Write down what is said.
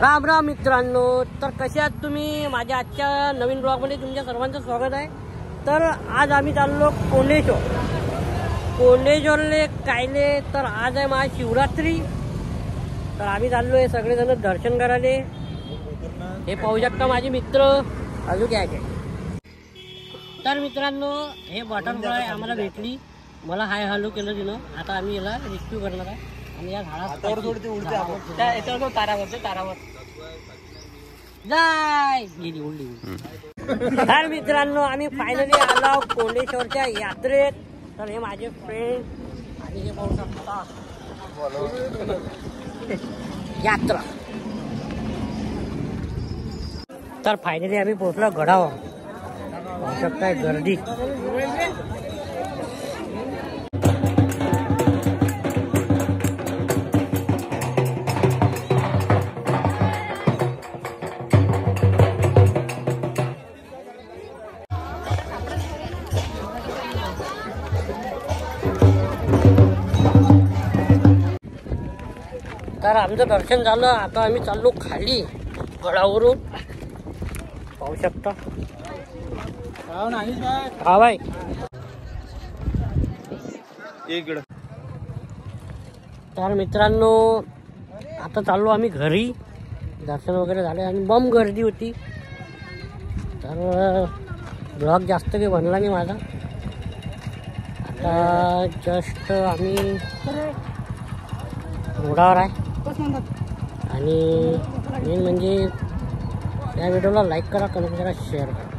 राम राम मित्रांनो, तर कसे आहात तुम्ही? माझ्या आजच्या नवीन ब्लॉगमध्ये तुमच्या सर्वांचं स्वागत आहे। तर आज आम्ही चाललो कोंडेश्वरले कायले। तर आज आहे महाशिवरात्री, तर आम्ही चाललो आहे सगळेजण दर्शन करायला। हे पाहू शकता माझे मित्र अजून काय काय। तर मित्रांनो, हे बटरफ्लाय आम्हाला भेटली, मला हाय हॅलो केलं तिनं। आता आम्ही याला रेस्क्यू करणार आहे आणि या झाडावर थोडी उडते आपण त्या याच्यावर तारावर जाय गेली उडली। तर मित्रांनो, आम्ही फायनली आलो कोंडेश्वरच्या यात्रेत। तर हे माझे फ्रेंड आणि हे पाहू शकता यात्रा। तर फायनली आम्ही पोहोचलो गडावर, पाहू शकता गर्दी। तर आमचं दर्शन झालं, आता आम्ही चाललो खाली गडावरून, पाहू शकता। हा बाई इकडं। तर मित्रांनो, आता चाललो आम्ही घरी, दर्शन वगैरे झाले आणि बम गर्दी होती। तर ब्लॉग जास्त काही बनला नाही माझा। आता जस्ट आम्ही रोडावर आहे आणि मेन म्हणजे या व्हिडिओला लाईक करा, कमेंट करा, शेअर करा।